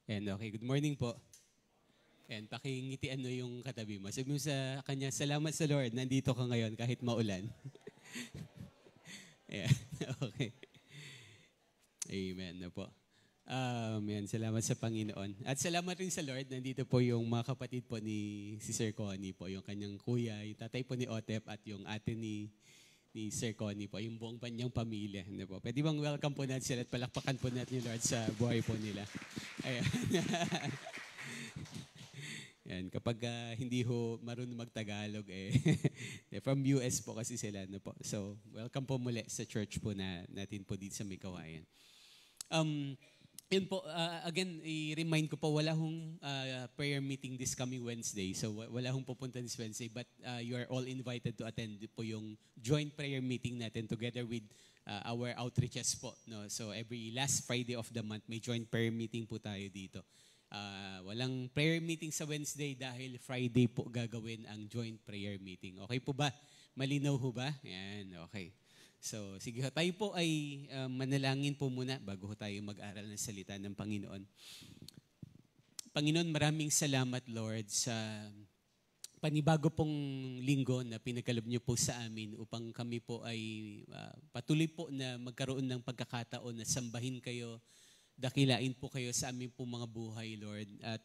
And okay, good morning po. And pakingitian mo yung katabi mo. Sabi mo sa kanya, salamat sa Lord, nandito ka ngayon kahit maulan. Ayan, okay. Amen na po. Salamat sa Panginoon. At salamat rin sa Lord, nandito po yung mga kapatid po ni si Sir Connie po, yung kanyang kuya, yung tatay po ni Otep at yung ate ni Sir Connie po, yung buong kanyang pamilya. Ano po. Pwede bang welcome po natin sila at palakpakan po natin yung Lord sa buhay po nila. Ayan. Yan, kapag hindi ho marunong magtagalog from US po kasi sila no po. So, welcome po muli sa church po natin po dito sa May Kawayan. Yun po, again, i-remind ko po, wala hong prayer meeting this coming Wednesday. So, wala hong pupunta this Wednesday. But you are all invited to attend po yung joint prayer meeting natin together with our outreaches po. No? So, every last Friday of the month, may joint prayer meeting po tayo dito. Walang prayer meeting sa Wednesday dahil Friday po gagawin ang joint prayer meeting. Okay po ba? Malinaw ho ba? Yan, okay. So, sige, tayo po ay manalangin po muna bago tayo mag-aral ng salita ng Panginoon. Panginoon, maraming salamat, Lord, sa panibago pong linggo na pinagkaloob niyo po sa amin upang kami po ay patuloy po na magkaroon ng pagkakataon na sambahin kayo, dakilain po kayo sa aming po mga buhay, Lord. At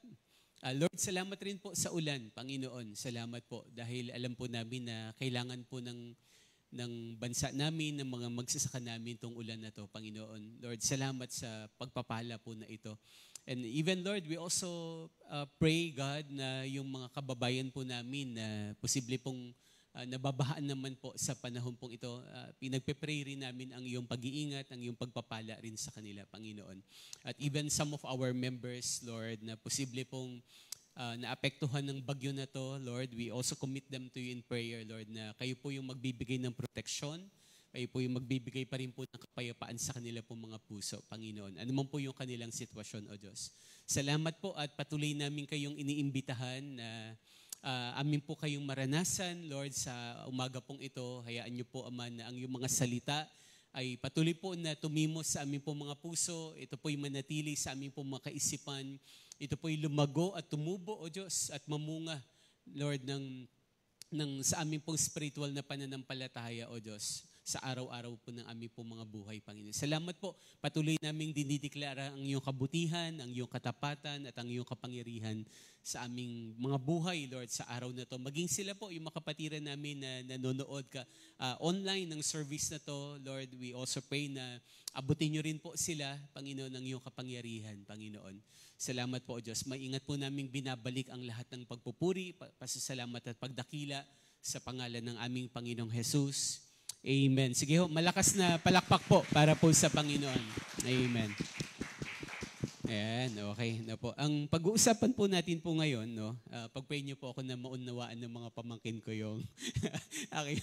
Lord, salamat rin po sa ulan, Panginoon. Salamat po dahil alam po namin na kailangan po ng bansa namin, ng mga magsasaka namin itong ulan na to, Panginoon. Lord, salamat sa pagpapala po na ito. And even, Lord, we also pray, God, na yung mga kababayan po namin na posible pong nababahaan naman po sa panahon pong ito, pinagpe-pray rin namin ang iyong pag-iingat, ang iyong pagpapala rin sa kanila, Panginoon. At even some of our members, Lord, na posible pong naapektuhan ng bagyo na to, Lord, we also commit them to you in prayer, Lord, na kayo po yung magbibigay ng proteksyon, kayo po yung magbibigay pa rin po ng kapayapaan sa kanila po mga puso, Panginoon. Ano man po yung kanilang sitwasyon, O Diyos. Salamat po at patuloy namin kayong iniimbitahan na amin po kayong maranasan, Lord, sa umaga pong ito. Hayaan niyo po, Ama, na ang iyong mga salita ay patuloy po na tumimos sa aming po mga puso. Ito po'y manatili sa aming po mga kaisipan. Ito po'y lumago at tumubo, O Diyos, at mamunga, Lord, sa aming pong spiritual na pananampalataya, O Diyos, sa araw-araw po ng aming po mga buhay, Panginoon. Salamat po. Patuloy naming dinideklara ang iyong kabutihan, ang iyong katapatan, at ang iyong kapangyarihan sa aming mga buhay, Lord, sa araw na to. Maging sila po, yung makapatiran namin na nanonood ka online ng service na to, Lord, we also pray na abutin niyo rin po sila, Panginoon, ng iyong kapangyarihan, Panginoon. Salamat po, O Diyos. Maingat po naming binabalik ang lahat ng pagpupuri, pasasalamat at pagdakila sa pangalan ng aming Panginoong Jesus. Amen. Sige ho, malakas na palakpak po para po sa Panginoon. Amen. Ayan, okay na po. Ang pag-uusapan po natin po ngayon, no, pag-pray niyo po ako na maunawaan ng mga pamangkin ko yung okay.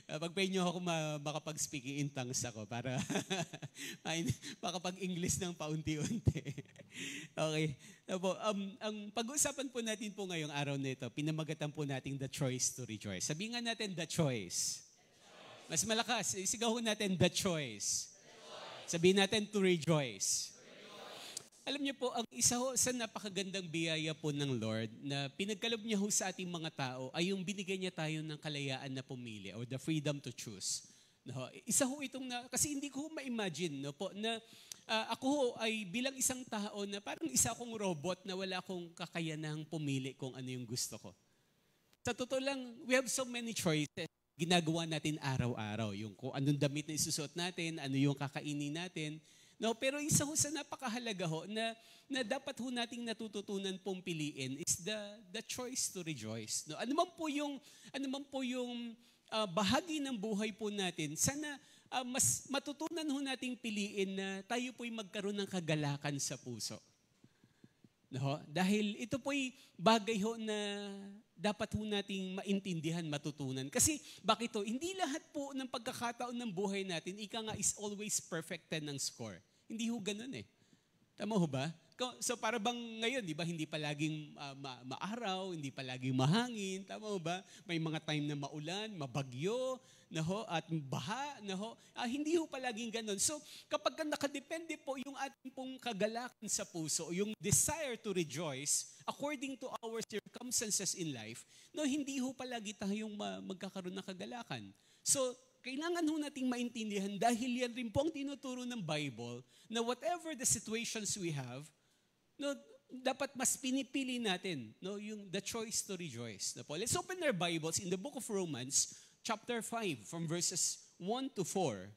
Pag-pray niyo ako makapag-speak in tongues ako para makapag-English ng paunti-unti. Okay. Na po, ang pag-uusapan po natin po ngayong araw na ito, pinamagatan po natin the choice to rejoice. Sabihin nga natin the choice. Mas malakas, isigaw natin the choice. Sabihin natin to rejoice. Alam niyo po, ang isa ho sa napakagandang biyaya po ng Lord na pinagkaloob niya ho sa ating mga tao ay yung binigay niya tayo ng kalayaan na pumili or the freedom to choose. No, isa ho itong kasi hindi ko ma-imagine no po na ako ho ay bilang isang tao na parang isa akong robot na wala akong kakayanang pumili kung ano yung gusto ko. Sa totoo lang, we have so many choices. Ginagawa natin araw-araw. Yung kung anong damit na isusuot natin, ano yung kakainin natin. No, pero isa ho sa napakahalaga ho na dapat ho nating natututunan pong piliin is the choice to rejoice. No, ano man po yung bahagi ng buhay po natin, sana mas matutunan ho nating piliin na tayo po'y magkaroon ng kagalakan sa puso. No, dahil ito po'y bagay ho na dapat ho nating maintindihan, matutunan. Kasi bakit to? Hindi lahat po ng pagkakataon ng buhay natin, ika nga is always perfect 10 ng score. Hindi ho ganun eh. Tama ho ba? So para bang ngayon, di ba, hindi palaging maaraw, hindi palaging mahangin, tama ba? May mga time na maulan, mabagyo, at baha, hindi ho palaging ganun. So kapag nakadepende po yung ating pong kagalakan sa puso, yung desire to rejoice according to our circumstances in life, hindi ho palagi tayong magkakaroon ng kagalakan. So kailangan ho nating maintindihan dahil yan rin po ang tinuturo ng Bible na whatever the situations we have, dapat mas pinipili natin yung the choice to rejoice. Let's open our Bibles in the book of Romans, chapter 5, from verses 1 to 4.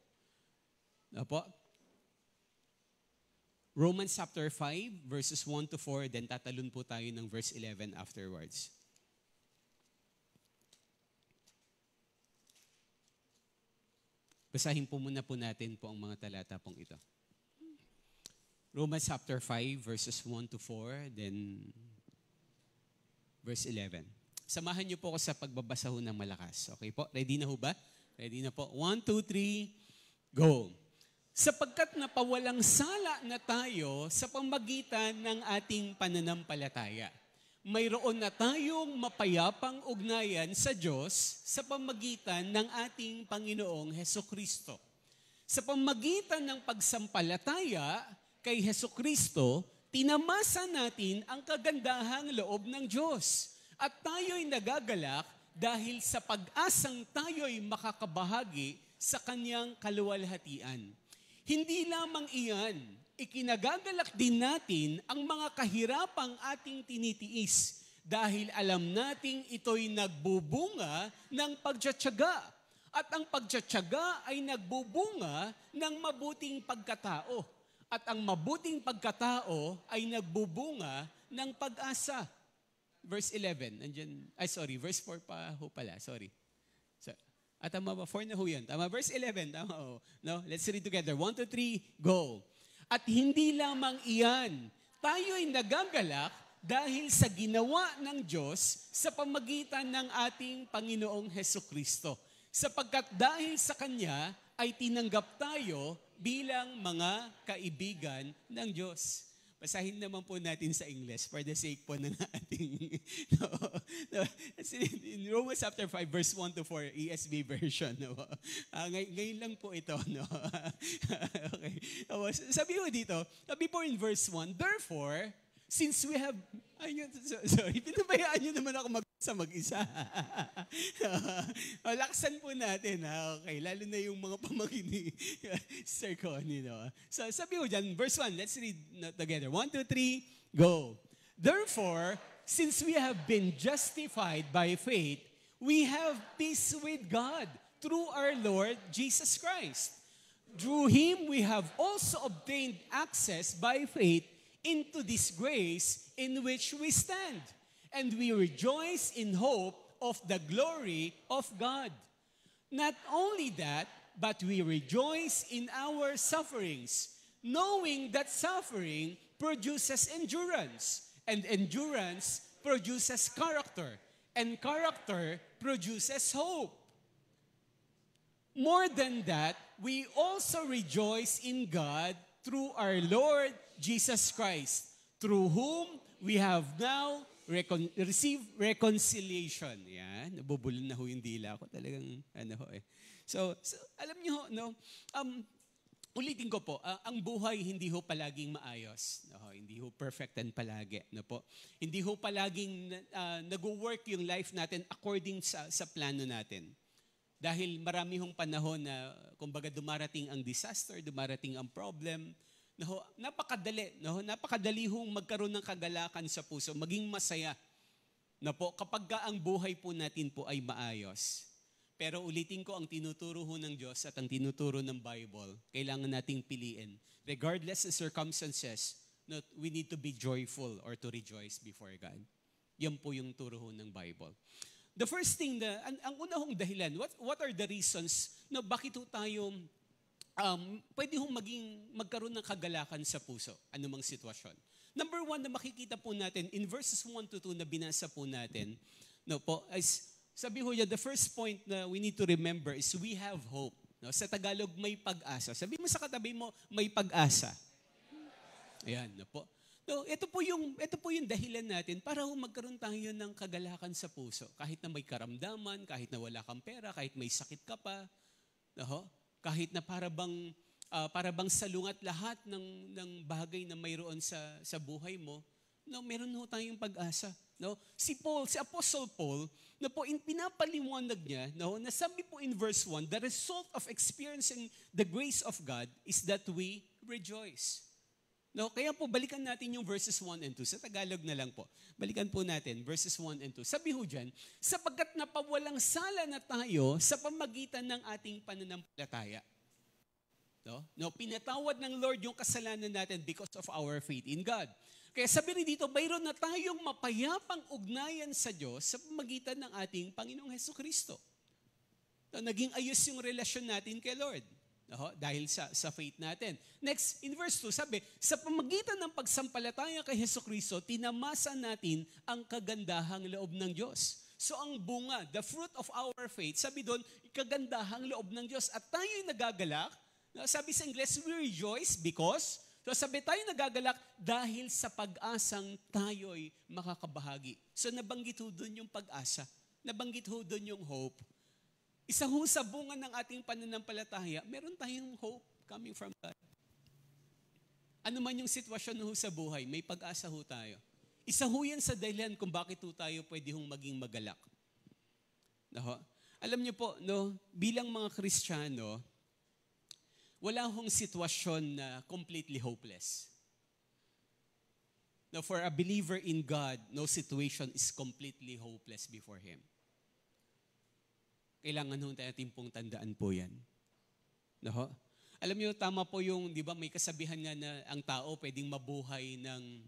Romans chapter 5, verses 1 to 4, then tatalon po tayo ng verse 11 afterwards. Basahin po muna po natin po ang mga talata pong ito. Romans chapter 5, verses 1 to 4, then verse 11. Samahan niyo po ako sa pagbabasa ho ng malakas. Okay po? Ready na ho ba? Ready na po. 1, 2, 3, go! Sapagkat napawalang sala na tayo sa pamagitan ng ating pananampalataya. Mayroon na tayong mapayapang ugnayan sa Diyos sa pamagitan ng ating Panginoong Hesukristo. Sa pamagitan ng pagsampalataya kay Hesukristo, tinamasa natin ang kagandahang loob ng Diyos. At tayo'y nagagalak dahil sa pag-asang tayo'y makakabahagi sa Kanyang kaluwalhatian. Hindi lamang iyan, ikinagagalak din natin ang mga kahirapang ating tinitiis dahil alam nating ito'y nagbubunga ng pagtiyatsaga. At ang pagtiyatsaga ay nagbubunga ng mabuting pagkatao. At ang mabuting pagkatao ay nagbubunga ng pag-asa. Verse 11, verse 4 pa ho pala, sorry. Tama ba? 4 na ho yan. Tama, verse 11, tama ho. Let's read together. 1, 2, 3, go. At hindi lamang iyan, tayo'y nagagalak dahil sa ginawa ng Diyos sa pamagitan ng ating Panginoong Hesukristo. Sapagkat dahil sa Kanya ay tinanggap tayo bilang mga kaibigan ng Diyos. Basahin naman po natin sa English for the sake po ng ating in Romans chapter 5 verse 1 to 4 ESV version. Ngayon lang po ito. Okay. Sabi ko dito, before in verse 1, therefore, since we have, pinabayaan nyo naman ako mag-isa. Laksan po natin. Okay, lalo na yung mga pamangkin ni Sir Connie. So sabi ko dyan, verse 1, let's read together. 1, 2, 3, go. Therefore, since we have been justified by faith, we have peace with God through our Lord Jesus Christ. Through Him, we have also obtained access by faith into this grace in which we stand. And we rejoice in hope of the glory of God. Not only that, but we rejoice in our sufferings, knowing that suffering produces endurance, and endurance produces character, and character produces hope. More than that, we also rejoice in God through our Lord Jesus Christ, through whom we have now received reconciliation. Yan, nabubulon na ho yung dila ko. Talagang, So alam niyo, ulitin ko po, ang buhay hindi ho palaging maayos. Hindi ho perfect and palagi. Hindi ho palaging nag-work yung life natin according sa plano natin. Dahil marami hong panahon na, kumbaga, dumarating ang disaster, dumarating ang problem, napakadali hong magkaroon ng kagalakan sa puso, maging masaya kapag ang buhay po natin po ay maayos. Pero ulitin ko, ang tinuturo ho ng Diyos at ang tinuturo ng Bible, kailangan nating piliin. Regardless of circumstances, we need to be joyful or to rejoice before God. Yan po yung turo ho ng Bible. The first thing, ang una hong dahilan, what are the reasons na bakit ho tayo pwede hong magkaroon ng kagalakan sa puso, anumang sitwasyon. Number 1 na makikita po natin, in verses 1 to 2 na binasa po natin, sabi ho yan, the first point na we need to remember is we have hope. Sa Tagalog, may pag-asa. Sabi mo sa katabi mo, may pag-asa. Ayan, No, ito po yung dahilan natin para magkaroon tayo ng kagalakan sa puso. Kahit na may karamdaman, kahit na wala kang pera, kahit may sakit ka pa, no? Kahit na para bang salungat lahat ng bagay na mayroon sa buhay mo, no, meron ho tayong pag-asa. No? Si Apostle Paul, na po pinapaliwanag niya, no, na sabi po in verse 1, the result of experiencing the grace of God is that we rejoice. No, kaya po balikan natin yung verses 1 and 2. Sa Tagalog na lang po. Balikan po natin verses 1 and 2. Sabi ho dyan, sapagkat napawalang sala na tayo sa pamagitan ng ating pananampalataya. No, pinatawad ng Lord yung kasalanan natin because of our faith in God. Kaya sabi rin dito, mayroon na tayong mapayapang ugnayan sa Diyos sa pamagitan ng ating Panginoong Hesukristo. No, naging ayos yung relasyon natin kay Lord. Dahil sa faith natin. Next, in verse 2, sabi, sa pamagitan ng pagsampalataya kay Hesukristo, tinamasa natin ang kagandahang loob ng Diyos. So ang bunga, the fruit of our faith, sabi doon, kagandahang loob ng Diyos. At tayo'y nagagalak, sabi sa Ingles, we rejoice because, so sabi tayo nagagalak dahil sa pag-asang tayo'y makakabahagi. So nabanggit ho doon yung pag-asa. Nabanggit ho doon yung hope. Isa ho sa bunga ng ating pananampalataya, meron tayong hope coming from God. Ano man yung sitwasyon ho sa buhay, may pag-asa ho tayo. Isa ho yan sa dahilan kung bakit ho tayo pwede hong maging magalak. No? Alam niyo po, no, bilang mga Kristiyano, wala hong sitwasyon na completely hopeless. Now, for a believer in God, no situation is completely hopeless before Him. Kailangan ho natin pong tandaan po yan. No? Alam niyo, tama po yung, di ba, may kasabihan nga na ang tao pwedeng mabuhay ng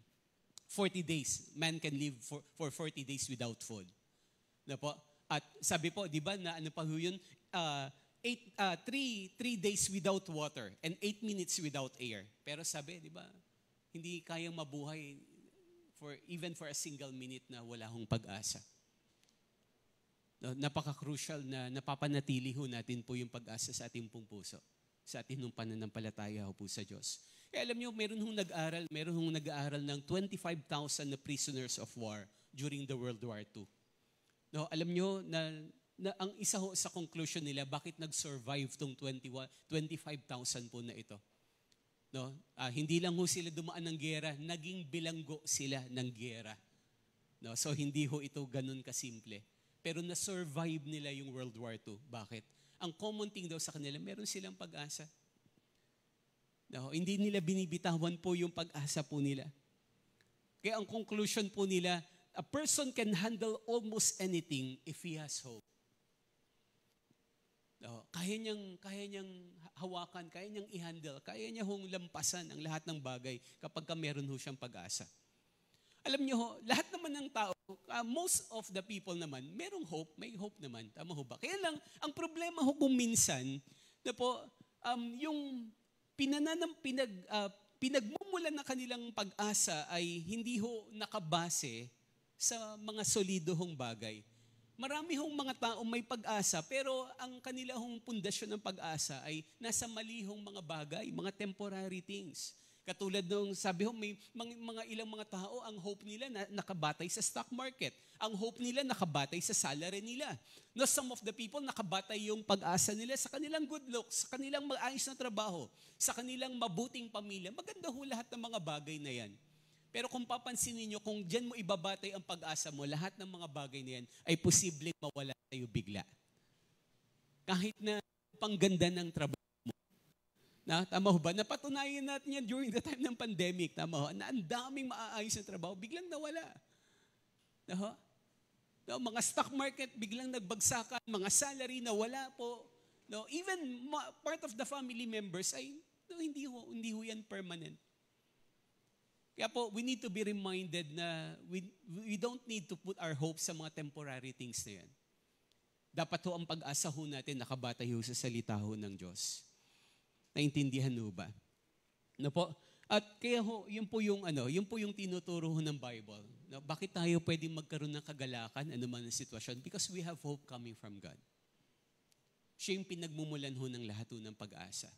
40 days. Man can live for 40 days without food. No po? At sabi po, di ba, na ano pa ho yun? 3 days without water and 8 minutes without air. Pero sabi, di ba, hindi kayang mabuhay even for a single minute na wala hong pag-asa. No, napaka-crucial na napapanatili ho natin po yung pag-asa sa ating pong puso, sa ating nung pananampalataya ho po sa Diyos. Kaya alam niyo, meron hong nag-aaral ng 25,000 na prisoners of war during the World War II. No, alam niyo na ang isa ho sa conclusion nila, bakit nag-survive tong 25,000 po na ito. No, hindi lang ho sila dumaan ng giyera, naging bilanggo sila ng giyera. No, so hindi ho ito ganun kasimple. Pero na-survive nila yung World War II. Bakit? Ang common thing daw sa kanila, meron silang pag-asa. No, hindi nila binibitawan po yung pag-asa po nila. Kaya ang conclusion po nila, a person can handle almost anything if he has hope. No, kaya niyang hawakan, kaya niyang i-handle, kaya niya hong lampasan ang lahat ng bagay kapag meron ho siyang pag-asa. Alam niyo ho, lahat naman ng tao, most of the people naman, merong hope, may hope naman. Tama ho ba? Kaya lang, ang problema ho kung minsan, na po, yung pinagmumulan na kanilang pag-asa ay hindi ho nakabase sa mga solido hong bagay. Marami hong mga tao may pag-asa, pero ang kanila hong pundasyon ng pag-asa ay nasa mali hong mga bagay, mga temporary things. Katulad nung sabi ho, may mga ilang mga tao, ang hope nila nakabatay sa stock market. Ang hope nila nakabatay sa salary nila. No, some of the people nakabatay yung pag-asa nila sa kanilang good looks, sa kanilang maayos na trabaho, sa kanilang mabuting pamilya. Maganda ho lahat ng mga bagay na yan. Pero kung papansin niyo, kung dyan mo ibabatay ang pag-asa mo, lahat ng mga bagay na yan ay posibleng mawala tayo bigla. Kahit na pangganda ng trabaho. Na, tama ho ba? Napatunayan natin yan during the time ng pandemic. Tama ho? Na ang daming maaayos na trabaho, biglang nawala. No, mga stock market, biglang nagbagsakan. Mga salary na wala po. No, even part of the family members ay hindi ho yan permanent. Kaya po, we need to be reminded na we don't need to put our hope sa mga temporary things na yan. Dapat ho ang pag-asa ho natin nakabatay ho sa salita ho ng Diyos. Naintindihan ho ba? No po? At kaya ho, yun po yung tinuturo ho ng Bible. No, bakit tayo pwedeng magkaroon ng kagalakan, ano man ang sitwasyon? Because we have hope coming from God. Siya yung pinagmumulan ho ng lahat ho ng pag-asa.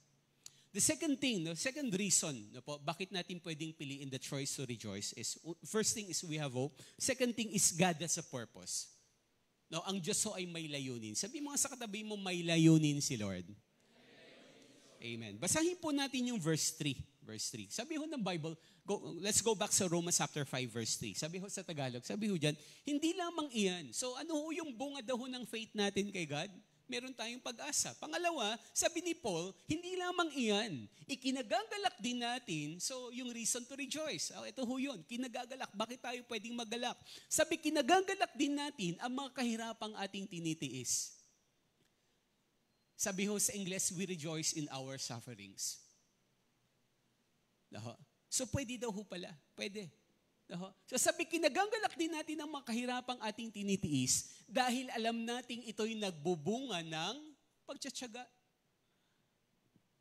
The second thing, no, second reason, no po, bakit natin pwedeng piliin the choice to rejoice is, first thing is we have hope. Second thing is God has a purpose. No, ang Diyos ho ay may layunin. Sabi mo nga sa katabi mo, may layunin si Lord. Amen. Basahin po natin yung verse 3. Verse 3. Sabi ho ng Bible, let's go back sa Romans chapter 5 verse 3. Sabi ho sa Tagalog, sabi ho dyan, hindi lamang iyan. So ano ho yung bunga daw ho ng faith natin kay God? Meron tayong pag-asa. Pangalawa, sabi ni Paul, hindi lamang iyan. Ikinagagalak din natin, so yung reason to rejoice. Ito ho yun, kinagagalak. Bakit tayo pwedeng magalak? Sabi, kinagagalak din natin ang mga kahirapang ating tinitiis. Sabi ho sa Ingles, we rejoice in our sufferings. So pwede daw ho pala. Pwede. So sabi, kinagagalak din natin ang mga kahirapang ating tinitiis dahil alam nating ito'y nagbubunga ng pagtsatsaga.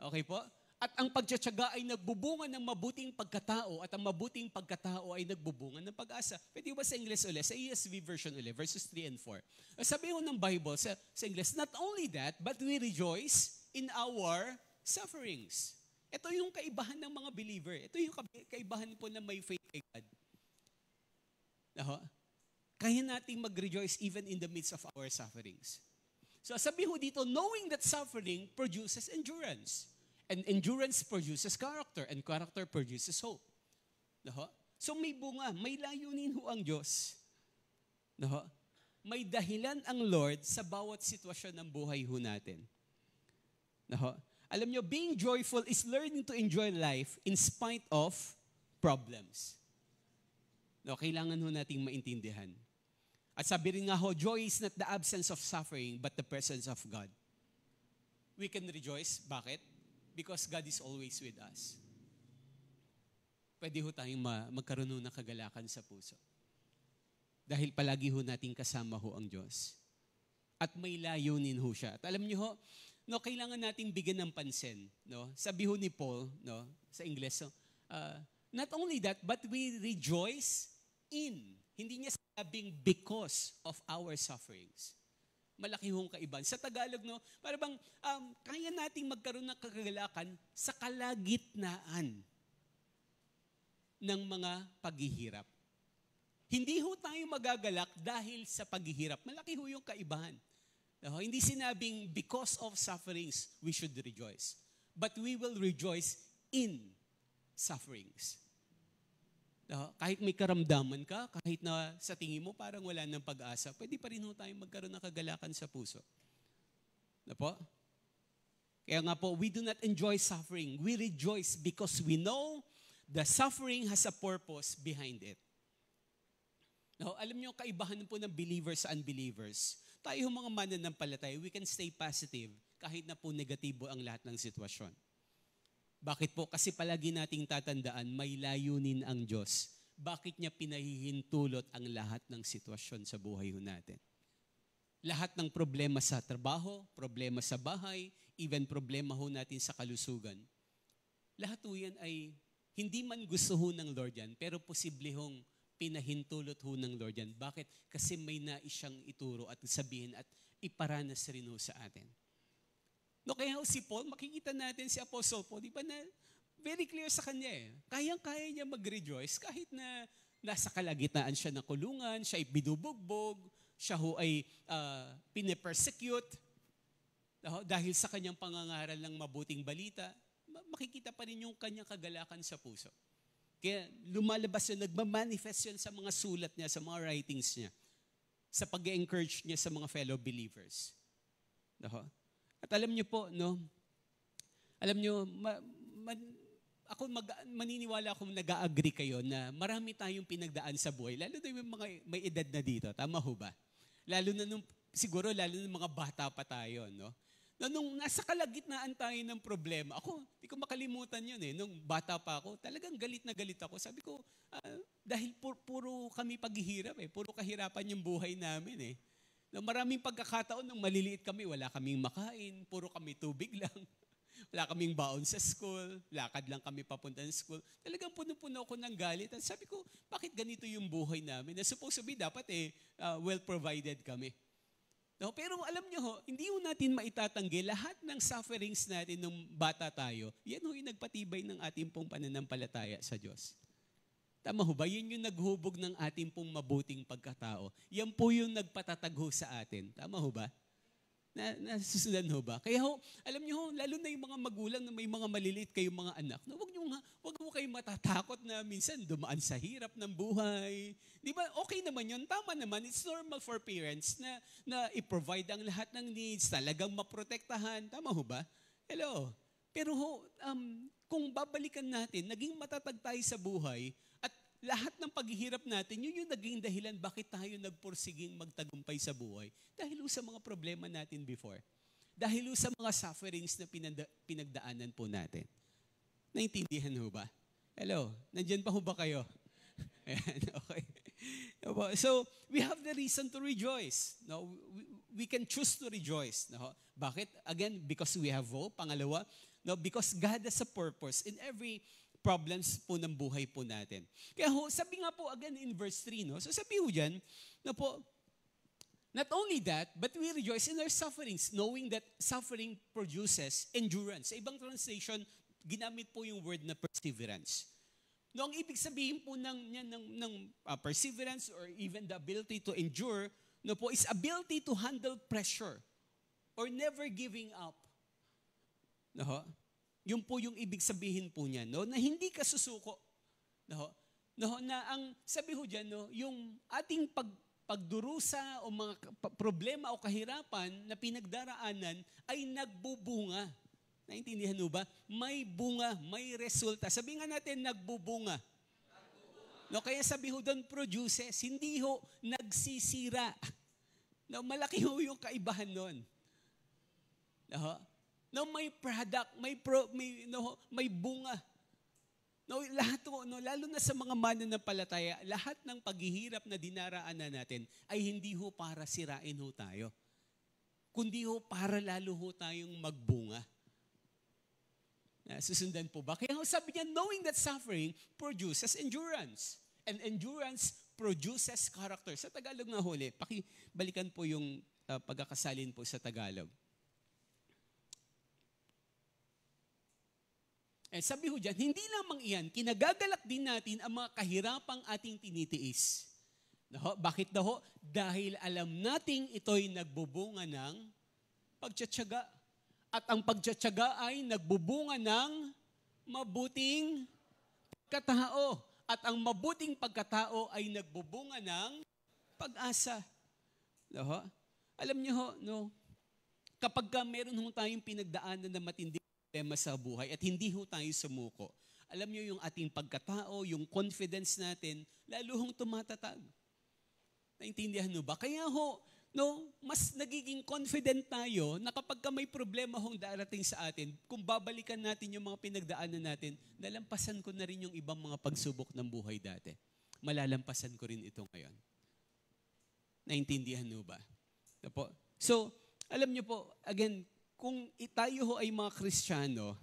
Okay po? At ang pagtsatsaga ay nagbubunga ng mabuting pagkatao at ang mabuting pagkatao ay nagbubunga ng pag-asa. Pwede ba sa English ulit? Sa ESV version ulit, verses 3 and 4. Sabi ho ng Bible sa English, not only that, but we rejoice in our sufferings. Ito yung kaibahan ng mga believer. Ito yung kaibahan po na may faith kay God. Kaya nating mag-rejoice even in the midst of our sufferings. So sabi ho dito, knowing that suffering produces endurance. And endurance produces character. And character produces hope. So may bunga, may layunin ho ang Diyos. May dahilan ang Lord sa bawat sitwasyon ng buhay ho natin. Alam nyo, being joyful is learning to enjoy life in spite of problems. Kailangan ho nating maintindihan. At sabi rin nga ho, joy is not the absence of suffering, but the presence of God. We can rejoice. Bakit? Because God is always with us. Pwede ho tayong magkaroon ng kagalakan sa puso. Dahil palagi ho nating kasama ho ang Diyos. At may layunin ho siya. At alam niyo ho, kailangan nating bigyan ng pansin. Sabi ho ni Paul, sa Ingles, not only that, but we rejoice in. Hindi niya sabing because of our sufferings. Malaki hong kaibahan. Sa Tagalog, para bang kaya nating magkaroon ng kagalakan sa kalagitnaan ng mga paghihirap. Hindi ho tayo magagalak dahil sa paghihirap. Malaki ho yung kaibahan. Hindi sinabing because of sufferings, we should rejoice. But we will rejoice in sufferings. Kahit may karamdaman ka, kahit na sa tingin mo parang wala ng pag-asa, pwede pa rin ho tayong magkaroon ng kagalakan sa puso. Kaya nga po, we do not enjoy suffering. We rejoice because we know the suffering has a purpose behind it. Alam niyo, kaibahan po ng believers sa unbelievers. Tayo mga mananampalataya, we can stay positive kahit na po negatibo ang lahat ng sitwasyon. Bakit po? Kasi palagi nating tatandaan, may layunin ang Diyos. Bakit niya pinahihintulot ang lahat ng sitwasyon sa buhay natin? Lahat ng problema sa trabaho, problema sa bahay, even problema ho natin sa kalusugan. Lahat ho yan ay hindi man gusto ho ng Lord yan, pero posible hong pinahintulot ho ng Lord yan. Bakit? Kasi may nais siyang ituro at sabihin at iparanas rin ho sa atin. Kaya si Paul, makikita natin si Apostle Paul, di ba na very clear sa kanya Kayang-kaya niya mag-rejoice kahit na nasa kalagitnaan siya ng kulungan, siya ay binubugbog, siya ho ay pinipersecute, dahil sa kanyang pangangaral ng mabuting balita, makikita pa rin yung kanyang kagalakan sa puso. Kaya lumalabas yun, nagmamanifest yun sa mga sulat niya, sa mga writings niya, sa pag-encourage niya sa mga fellow believers. At alam niyo po, ako maniniwala akong nag-agree kayo na marami tayong pinagdaan sa buhay, lalo na yung mga may edad na dito, tama ho ba? Lalo na siguro lalo na mga bata pa tayo, nung nasa kalagitnaan tayo ng problema, hindi ko makalimutan yun nung bata pa ako, talagang galit na galit ako. Sabi ko, dahil puro kami paghihirap puro kahirapan yung buhay namin Maraming pagkakataon nung maliliit kami, wala kaming makain, puro kami tubig lang. Wala kaming baon sa school, lakad lang kami papunta ng school. Talagang puno-puno ako ng galit. At sabi ko, bakit ganito yung buhay namin? Na supposed to be dapat well provided kami. No, pero alam niyo ho, hindi ho natin maitatanggi lahat ng sufferings natin nung bata tayo. Yan ho yung nagpatibay ng ating pong pananampalataya sa Diyos. Tama ho ba? Yun yung naghubog ng ating pong mabuting pagkatao. Yan po yung nagpatatag ho sa atin. Tama ho ba? Nasusundan ho ba? Kaya ho, alam niyo ho, lalo na yung mga magulang na may mga maliliit kayong mga anak, no, wag ho kayong matatakot na minsan dumaan sa hirap ng buhay. Di ba? Okay naman yun. Tama naman. It's normal for parents na i-provide ang lahat ng needs, talagang maprotektahan. Tama ho ba? Hello. Pero ho, kung babalikan natin, naging matatag tayo sa buhay, at lahat ng paghihirap natin, yun yung naging dahilan bakit tayo nagpursiging magtagumpay sa buhay. Dahil sa mga problema natin before. Dahil sa mga sufferings na pinagdaanan po natin. Naintindihan ho ba? Hello, nandyan pa ho ba kayo? Ayan, okay. So, we have the reason to rejoice. No, we can choose to rejoice. No? Bakit? Again, because we have hope. Pangalawa, no, because God has a purpose in every problems po ng buhay po natin. Kaya ho, sabi nga po again in verse 3, no? So sabi ho dyan, na po, not only that, but we rejoice in our sufferings, knowing that suffering produces endurance. Sa ibang translation, ginamit po yung word na perseverance. No, ang ibig sabihin po ng perseverance or even the ability to endure, no po, is ability to handle pressure or never giving up. No? Yun po yung ibig sabihin po niya, no? Na hindi ka susuko. No? No? Na ang sabi ho dyan, no? Yung ating pagdurusa o mga problema o kahirapan na pinagdaraanan ay nagbubunga. Naintindihan mo ba? May bunga, may resulta. Sabi nga natin, nagbubunga. No? Kaya sabi ho doon, produces. Hindi ho nagsisira. No? Malaki ho yung kaibahan nun. No? No, may product, may bunga. No, lahat ho, no, lalo na sa mga mananampalataya, lahat ng paghihirap na dinaraanan natin ay hindi ho para sirain ho tayo. Kundi ho para lalo ho tayong magbunga. Susundan po ba? Kaya ho sabi niya, knowing that suffering produces endurance. And endurance produces character. Sa Tagalog nga huli, pakibalikan po yung pagkakasalin po sa Tagalog. Sabi ho dyan, hindi lamang iyan, kinagagalak din natin ang mga kahirapang ating tinitiis. No, bakit daw? Dahil alam nating ito'y nagbubunga ng pagtsatsaga. At ang pagtsatsaga ay nagbubunga ng mabuting pagkatao. At ang mabuting pagkatao ay nagbubunga ng pag-asa. No, alam niyo ho, no, kapag meron ho tayong pinagdaanan na matindi problema sa buhay at hindi ho tayo sumuko. Alam niyo yung ating pagkatao, yung confidence natin, lalo hong tumatatag. Naintindihan mo ba? Kaya ho, no, mas nagiging confident tayo na kapag may problema hong darating sa atin, kung babalikan natin yung mga pinagdaanan natin, nalampasan ko na rin yung ibang mga pagsubok ng buhay dati. Malalampasan ko rin ito ngayon. Naintindihan mo ba? So, alam niyo po, again, kung tayo ho ay mga Kristiyano,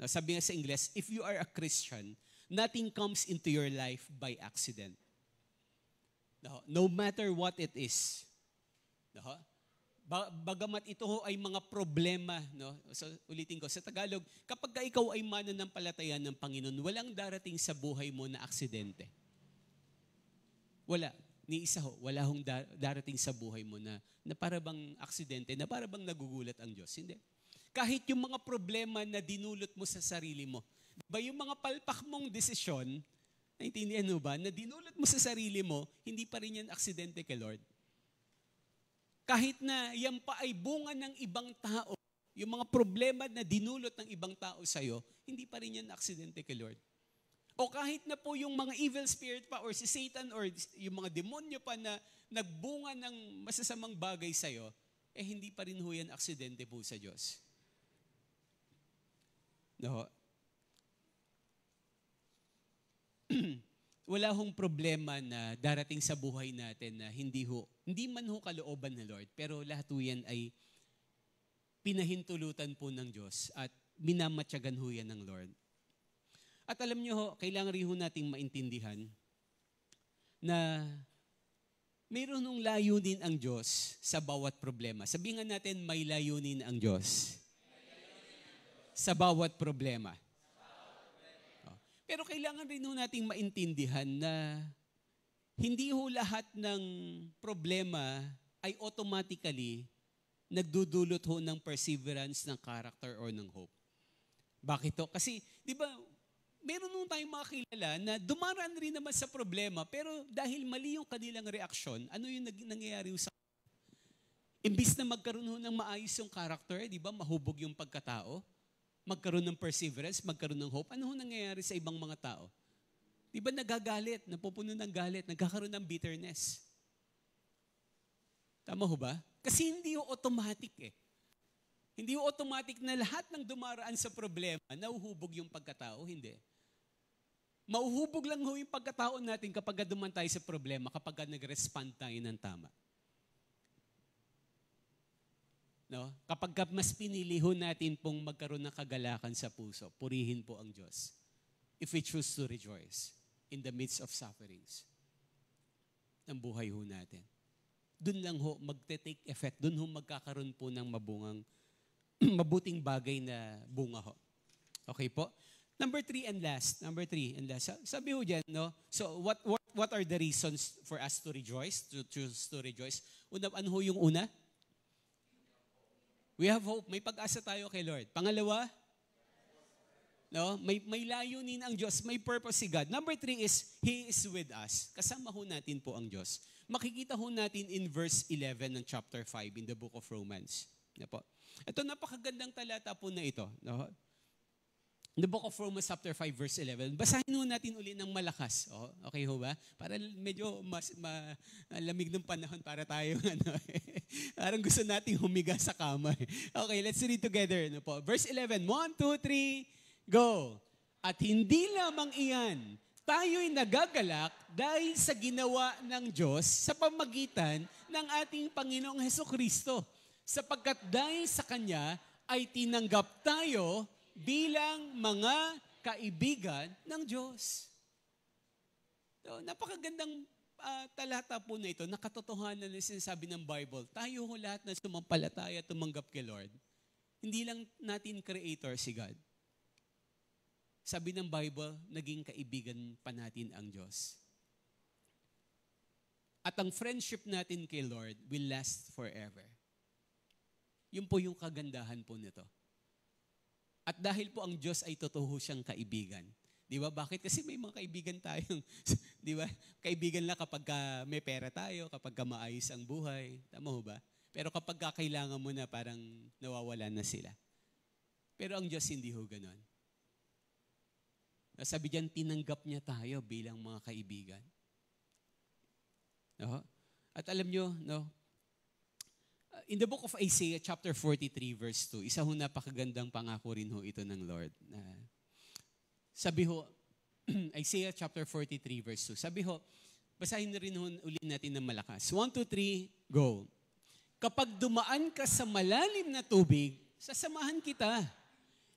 sabi nga sa Ingles, if you are a Christian, nothing comes into your life by accident. No matter what it is. Bagamat ito ho ay mga problema, no? So, ulitin ko, sa Tagalog, kapag ikaw ay mananampalataya ng Panginoon, walang darating sa buhay mo na aksidente. Wala. Ni isa ho, wala hong darating sa buhay mo na para bang aksidente, na para bang nagugulat ang Diyos. Hindi. Kahit yung mga problema na dinulot mo sa sarili mo, ba yung mga palpak mong desisyon, naintindihan mo ba, na dinulot mo sa sarili mo, hindi pa rin yan aksidente kay Lord. Kahit na yan pa ay bunga ng ibang tao, yung mga problema na dinulot ng ibang tao sa'yo, hindi pa rin yan aksidente kay Lord. O kahit na po yung mga evil spirit pa or si Satan or yung mga demonyo pa na nagbunga ng masasamang bagay sa'yo, hindi pa rin ho yan aksidente po sa Diyos. No? Wala hong problema na darating sa buhay natin na hindi man ho kalooban ng Lord, pero lahat ho yan ay pinahintulutan po ng Diyos at minamatyagan ho yan ng Lord. At alam niyo ho, kailangan rin ho nating maintindihan na mayroon ng layunin ang Diyos sa bawat problema. Sabihin nga natin, may layunin ang Diyos sa bawat problema. Pero kailangan rin nating maintindihan na hindi ho lahat ng problema ay automatically nagdudulot ho ng perseverance, ng character, or ng hope. Bakit to? Kasi, di ba, meron nung tayong mga kilala na dumaraan rin naman sa problema, pero dahil mali yung kanilang reaksyon, ano yung nangyayari sa imbis na magkaroon ho ng maayos yung character, di ba, mahubog yung pagkatao, magkaroon ng perseverance, magkaroon ng hope, ano ho nangyayari sa ibang mga tao? Di ba nagagalit, napupuno ng galit, nagkakaroon ng bitterness? Tama ho ba? Kasi hindi ho automatic eh. Hindi ho automatic na lahat ng dumaraan sa problema, nauhubog yung pagkatao, hindi. Mauhubog lang ho yung pagkatao natin kapag duman tayo sa problema, kapag nag-respond tayo ng tama. No? Kapag mas pinili ho natin pong magkaroon ng kagalakan sa puso, purihin po ang Diyos. If we choose to rejoice in the midst of sufferings ng buhay ho natin. Doon lang ho magte-take effect, doon ho magkakaroon po ng mabuting bagay na bunga ho. Okay po? Number three and last. Sabi ho dyan, no? So what are the reasons for us to rejoice, to choose to rejoice? Ano ho yung una? We have hope. May pag-asa tayo kay Lord. Pangalawa, no? May layunin ang Diyos, may purpose si God. Number three is, He is with us. Kasama ho natin po ang Diyos. Makikita ho natin in verse 11 ng chapter 5 in the book of Romans. Ito, napakagandang talata po na ito. No? In the book of Romans chapter 5 verse 11. Basahin ho natin uli ng malakas. Okay ho ba? Para medyo lamig ng panahon para tayo. Parang gusto nating humiga sa kama. Okay, let's read together. No po? Verse 11. 1, 2, 3, go! At hindi lamang iyan, tayo'y nagagalak dahil sa ginawa ng Diyos sa pamagitan ng ating Panginoong Hesukristo. Sapagkat dahil sa Kanya ay tinanggap tayo bilang mga kaibigan ng Diyos. So, napakagandang talata po na ito, nakatotohanan na sinasabi ng Bible. Tayo ho lahat na sumampalataya at tumanggap kay Lord. Hindi lang natin creator si God. Sabi ng Bible, naging kaibigan pa natin ang Diyos. At ang friendship natin kay Lord will last forever. Yun po yung kagandahan po nito. At dahil po ang Diyos ay totoo siyang kaibigan. Di ba? Bakit? Kasi may mga kaibigan tayong, di ba? Kaibigan lang kapag may pera tayo, kapag maayos ang buhay. Tama ho ba? Pero kapag kailangan mo na, parang nawawala na sila. Pero ang Diyos hindi ho ganon. Sabi diyan, tinanggap niya tayo bilang mga kaibigan. No? At alam nyo, no? In the book of Isaiah chapter 43 verse 2, isa ho napakagandang pangako rin ho ito ng Lord. Sabi ho, Isaiah chapter 43 verse 2, sabi ho, basahin na rin ho uli natin ng malakas. 1, 2, 3, go! Kapag dumaan ka sa malalim na tubig, sasamahan kita.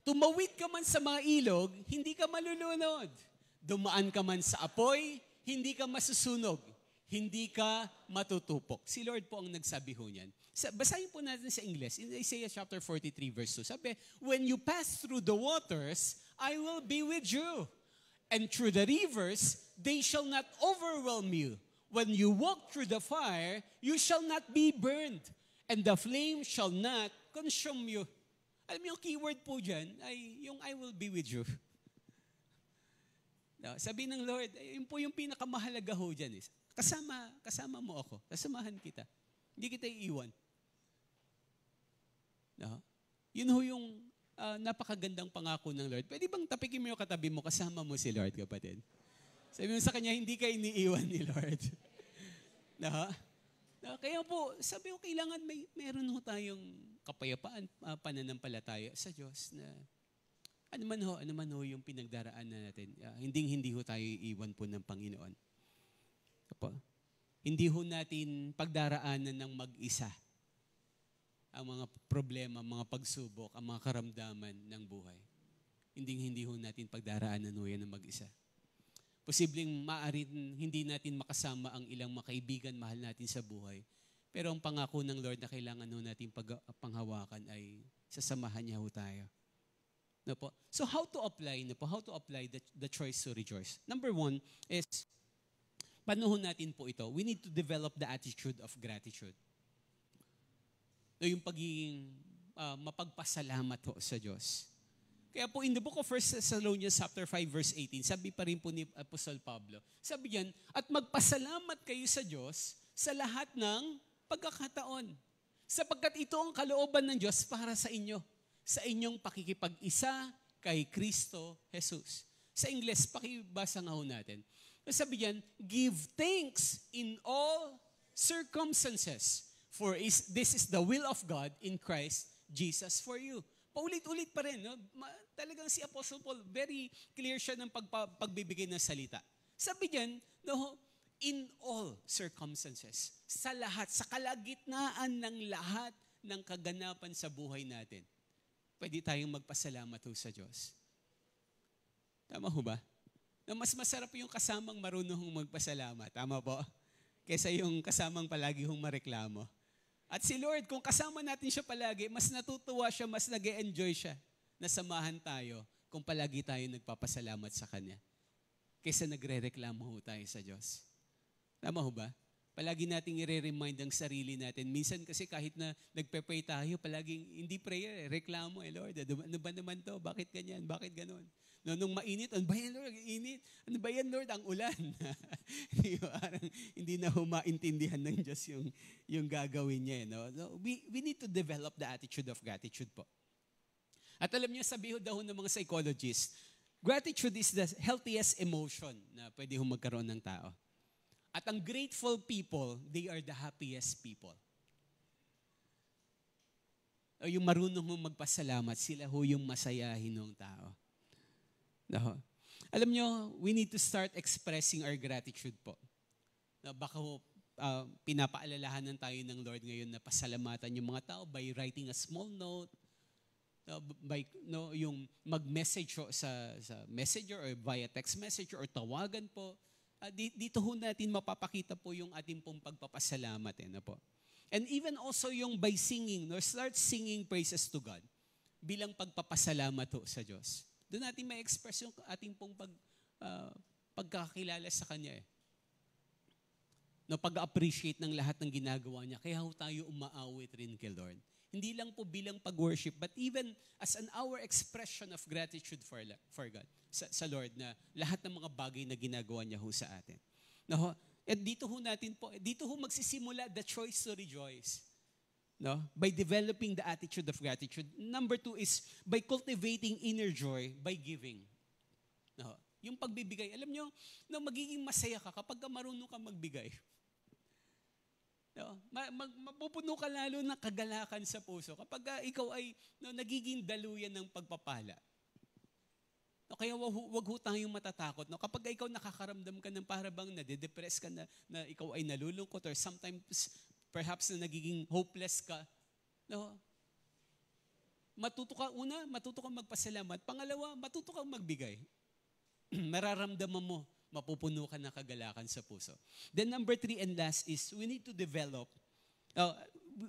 Tumawid ka man sa mga ilog, hindi ka malulunod. Dumaan ka man sa apoy, hindi ka masusunog. Hindi ka matutupok. Si Lord po ang nagsabi ho niyan. Basahin po natin sa English, in Isaiah chapter 43 verse 2. Sabi, when you pass through the waters, I will be with you. And through the rivers, they shall not overwhelm you. When you walk through the fire, you shall not be burned. And the flame shall not consume you. Alam mo yung keyword po dyan ay yung I will be with you. No, sabi ng Lord, yun po yung pinakamahalaga ho dyan. Kasama mo ako. Kasamahan kita. Hindi kita iiwan. No? Yun ho yung napakagandang pangako ng Lord. Pwede bang tapikin mo yung katabi mo, kasama mo si Lord, kapatid? Sabi mo sa kanya, hindi ka iniiwan ni Lord. No? No? Kaya po, sabi ko, kailangan meron ho tayong kapayapaan, pananampalataya sa Diyos na ano man ho yung pinagdaraanan natin. Hindi ho tayo iiwan po ng Panginoon. Hindi ho natin pagdaraanan ng mag-isa ang mga problema, mga pagsubok, ang mga karamdaman ng buhay. Hindi ho natin pagdaraanan ho yan ng mag-isa. Posibleng maaaring hindi natin makasama ang ilang mga kaibigan, mahal natin sa buhay. Pero ang pangako ng Lord na kailangan natin panghawakan ay sasamahan niya tayo. No po? So how to apply the choice to rejoice? Number 1 is, panuhon natin po ito, we need to develop the attitude of gratitude. No, yung pagiging mapagpasalamat ho sa Diyos. Kaya po in the book of 1 Thessalonians chapter 5 verse 18, sabi pa rin po ni Apostol Pablo, sabi diyan, at magpasalamat kayo sa Diyos sa lahat ng pagkakataon. Sapagkat ito ang kalooban ng Diyos para sa inyo, sa inyong pakikipag-isa kay Kristo Jesus. Sa Ingles, pakibasa nga ho natin. Sabi diyan, give thanks in all circumstances, for this is the will of God in Christ Jesus for you. Paulit-ulit pa rin. No? Talagang si Apostle Paul, very clear siya ng pagbibigay ng salita. Sabi diyan, no, in all circumstances, sa lahat, sa kalagitnaan ng lahat ng kaganapan sa buhay natin, pwede tayong magpasalamat ho sa Diyos. Tama ho ba? Na mas masarap yung kasamang marunong magpasalamat. Tama po? Kaysa yung kasamang palagi hong mareklamo. At si Lord, kung kasama natin siya palagi, mas natutuwa siya, mas nag-e-enjoy siya na samahan tayo kung palagi tayo nagpapasalamat sa Kanya. Kaysa nagre-reklamo ho tayo sa Diyos. Tama ho ba? Palagi nating i-remind ang sarili natin. Minsan kasi kahit na nagpe-pray tayo, palaging hindi prayer, reklamo, Lord, ano ba naman to? Bakit ganyan? Bakit ganon? No, nung mainit, ano ba yan, Lord? Init. Ano ba yan, Lord? Ang ulan. Hindi na humaintindihan ng Diyos yung gagawin niya. No? So, we need to develop the attitude of gratitude po. At alam niyo, sabi daw ng mga psychologists, gratitude is the healthiest emotion na pwede magkaroon ng tao. At ang grateful people, they are the happiest people. O yung marunong magpasalamat, sila ho yung masayahin ng tao. No. Alam nyo, we need to start expressing our gratitude po. No, baka pinapaalalahanan tayo ng Lord ngayon na pasalamatan yung mga tao by writing a small note, yung mag-message sa messenger or via text message or tawagan po. Dito ho natin mapapakita po yung ating pong pagpapasalamat. Po. And even also yung by singing, start singing praises to God bilang pagpapasalamat ho sa Diyos. Doon natin may express yung ating pong pagkakilala sa Kanya. No, pag-appreciate ng lahat ng ginagawa niya. Kaya tayo umaawit rin kay Lord. Hindi lang po bilang pag-worship, but even as our expression of gratitude for God, sa Lord, na lahat ng mga bagay na ginagawa niya ho sa atin. No, at dito ho magsisimula the choice to rejoice. No? By developing the attitude of gratitude. Number 2 is by cultivating inner joy by giving. No? Yung pagbibigay. Alam nyo, magiging masaya ka kapag marunong ka magbigay. No? Mapupuno ka lalo ng kagalakan sa puso kapag ikaw ay nagiging daluyan ng pagpapala. No, kaya wag ho tayong matatakot. No? Kapag ikaw nakakaramdam ka ng parabang nade-depress ka na ikaw ay nalulungkot or sometimes perhaps na nagiging hopeless ka. No? Matuto ka magpasalamat. Pangalawa, matuto kang magbigay. Mararamdaman mo, mapupuno ka ng kagalakan sa puso. Then number 3 and last is we need to develop,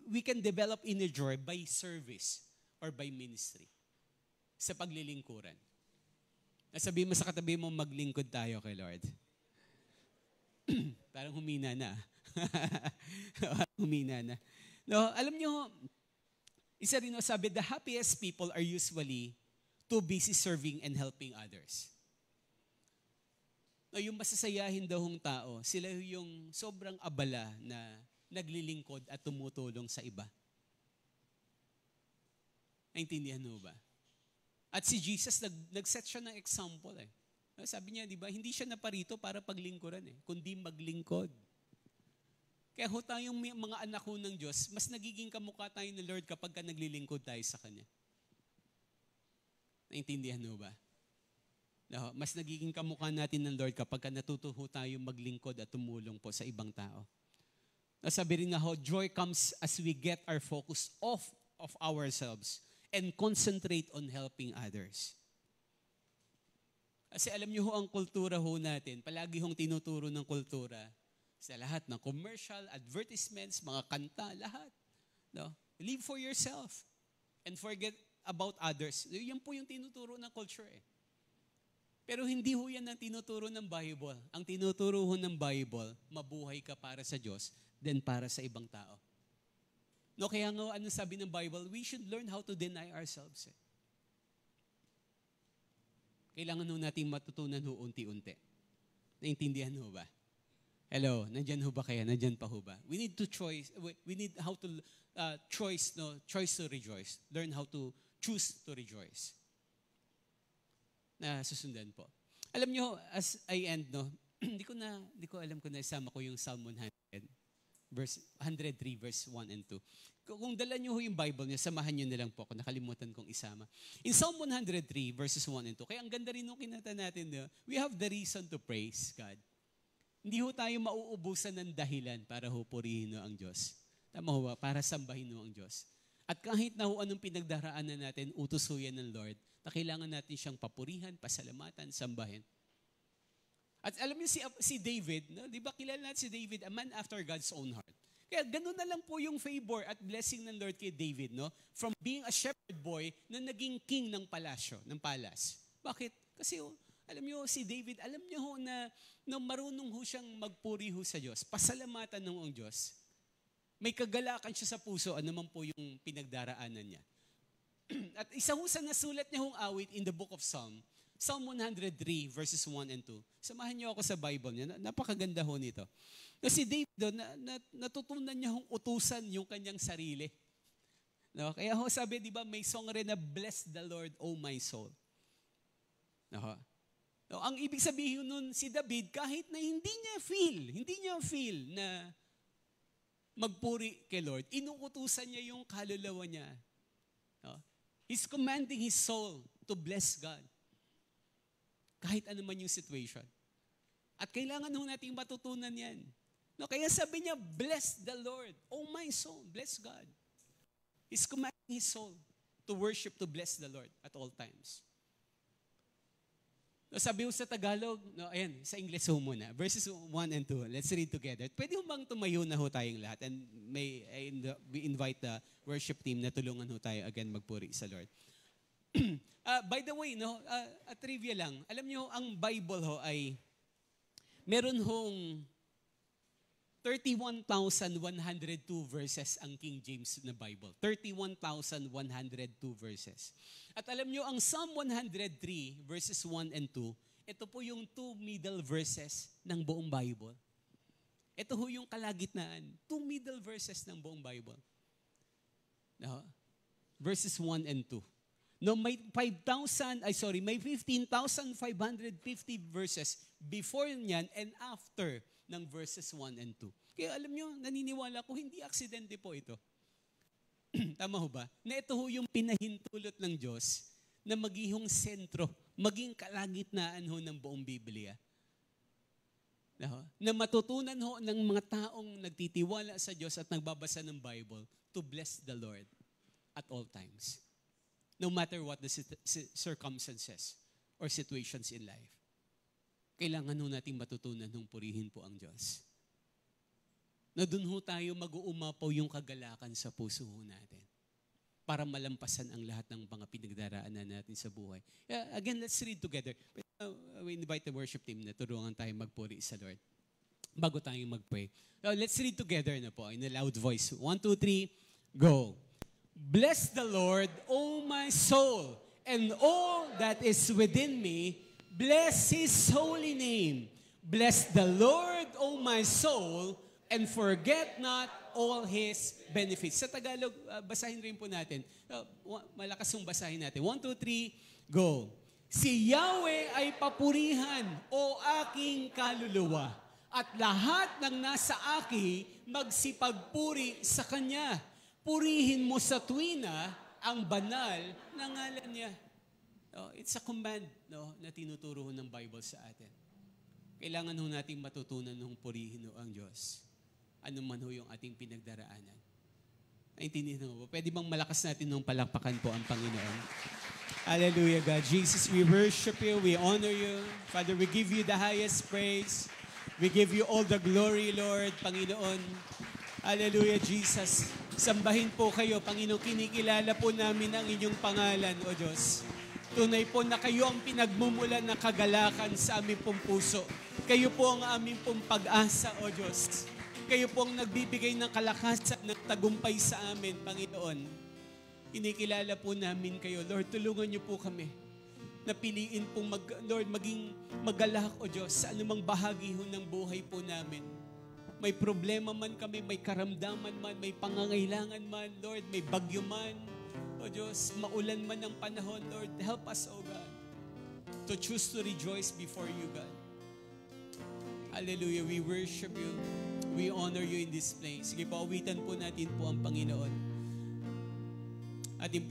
we can develop inner joy by service or by ministry. Sa paglilingkuran. Sabihin mo sa katabi mo, maglingkod tayo kay Lord. Parang humina na. Humina na. No, alam nyo, isa rin sabi, the happiest people are usually too busy serving and helping others. No, yung masasayahin daw hong tao, sila yung sobrang abala na naglilingkod at tumutulong sa iba. Naintindihan mo ba? At si Jesus, nag-set siya ng example. Sabi niya, di ba, hindi siya naparito para paglingkuran, kundi maglingkod. Kaya tayong mga anak ho ng Diyos, mas nagiging kamukha tayo ng Lord kapag naglilingkod tayo sa Kanya. Naintindihan mo ba? No, mas nagiging kamukha natin ng Lord kapag natuto tayong maglingkod at tumulong po sa ibang tao. Sabi rin nga joy comes as we get our focus off of ourselves and concentrate on helping others. Kasi alam niyo ho, ang kultura ho natin, palagi hong tinuturo ng kultura sa lahat ng commercial, advertisements, mga kanta, lahat. No? Live for yourself and forget about others. Yan po yung tinuturo ng culture eh. Pero hindi ho yan ang tinuturo ng Bible. Ang tinuturo ho ng Bible, mabuhay ka para sa Diyos, then para sa ibang tao. No, kaya nga ano sabi ng Bible, we should learn how to deny ourselves eh. Kailangan ho nating matutunan ho unti-unti. Naintindihan ho ba? Hello, nandyan ho ba kaya? Nandyan pa ho ba? We need to choice. We need how to choice to rejoice. Learn how to choose to rejoice. Na susundan po. Alam nyo, as I end, no, hindi ko alam kung naisama ko yung Psalm 103, verse 1 and 2. Kung dala nyo yung Bible niya, samahan nyo na lang po ako. Nakalimutan kong isama. In Psalm 103, verses 1 and 2, kaya ang ganda rin nung kinata natin, no? We have the reason to praise God. Hindi ho tayo mauubusan ng dahilan para ho purihin ang Diyos. Tama ho ba? Para sambahin ang Diyos. At kahit na ho anong pinagdaraanan natin, utos ho yan ng Lord, na kailangan natin siyang papurihan, pasalamatan, sambahin. At alam niyo si David, no? Di ba kilala natin si David, a man after God's own heart. Kaya ganun na lang po yung favor at blessing ng Lord kay David, no? From being a shepherd boy na naging king ng palasyo, ng palace. Bakit? Kasi alam niyo si David, alam niyo ho na marunong ho siyang magpuri ho sa Diyos, pasalamatan ng Diyos. May kagalakan siya sa puso, ano man po yung pinagdaraanan niya. At isa ho sa nasulat niya hong awit in the book of Psalm 103 verses 1 and 2. Samahan niyo ako sa Bible niya. Napakaganda ho nito. Kasi David natutunan niya hong utusan yung kanyang sarili. No? Kaya ho sabi, di ba, may song rin na Bless the Lord, O my soul. No? No, ang ibig sabihin nun, si David, kahit na hindi niya feel na magpuri kay Lord, inuutusan niya yung kaluluwa niya. No? He's commanding his soul to bless God. Kahit ano man yung situation. At kailangan ho nating matutunan yan. No, kaya sabi niya, bless the Lord, oh my soul, bless God. He's commanding his soul to worship, to bless the Lord at all times. No, sabi ho sa Tagalog, no, ayan, sa English ho muna, verses 1 and 2, let's read together. Pwede ho bang tumayo na ho tayong lahat? And we invite the worship team na tulungan ho tayo again magpuri sa Lord. By the way, no, a trivia lang. Alam niyo, ang Bible ho ay meron hong 31,102 verses ang King James na Bible. 31,102 verses. At alam niyo, ang Psalm 103 verses 1 and 2, ito po yung two middle verses ng buong Bible. Ito ho yung kalagitnaan. Two middle verses ng buong Bible. No? Verses 1 and 2. No, may 15,550 verses before niyan and after ng verses 1 and 2. Kaya alam nyo, naniniwala ko, hindi aksidente po ito. Tama ho ba? Na ito ho yung pinahintulot ng Diyos na magihong sentro, maging kalagitnaan ho ng buong Biblia. Na matutunan ho ng mga taong nagtitiwala sa Diyos at nagbabasa ng Bible to bless the Lord at all times. No matter what the circumstances or situations in life. Kailangan ho nating matutunan nung purihin po ang Diyos. Na dun ho tayo mag-uumapaw yung kagalakan sa puso ho natin para malampasan ang lahat ng mga pinagdaraanan natin sa buhay. Again, let's read together. We invite the worship team na tulungan tayo magpuri sa Lord bago tayo mag-pray. Let's read together na po in a loud voice. 1, 2, 3, go! Bless the Lord, O my soul, and all that is within me. Bless His holy name. Bless the Lord, O my soul, and forget not all His benefits. Sa Tagalog, basahin rin po natin. Malakas yung basahin natin. 1, 2, 3, go. Si Yahweh ay papurihan, O aking kaluluwa, at lahat ng nasa aki magsipagpuri sa Kanya. Purihin mo sa tuwina ang banal na ngalan niya. It's a command na tinuturo ng Bible sa atin. Kailangan ho nating matutunan nung purihin ho ang Diyos. Ano man ho yung ating pinagdaraanan. Naintindihan mo ba? Pwede bang malakas natin nung palakpakan po ang Panginoon? Hallelujah, God. Jesus, we worship you. We honor you. Father, we give you the highest praise. We give you all the glory, Lord, Panginoon. Hallelujah, Jesus. Sambahin po kayo, Panginoon. Kinikilala po namin ang inyong pangalan, O Diyos. Tunay po na kayo ang pinagmumulan ng kagalakan sa aming pong puso. Kayo po ang aming pong pag-asa, O Diyos. Kayo po ang nagbibigay ng kalakasan ng tagumpay sa amin, Panginoon. Kinikilala po namin kayo. Lord, tulungan niyo po kami na piliin pong Lord, maging magalak, O Diyos, sa anumang bahagi ho ng buhay po namin. May problema man kami, may karamdaman man, may pangangailangan man, Lord, may bagyo man, O Diyos, maulan man ang panahon, Lord, help us, O God, to choose to rejoice before you, God. Hallelujah, we worship you. We honor you in this place. Sige po, awitan po natin po ang Panginoon. Atin po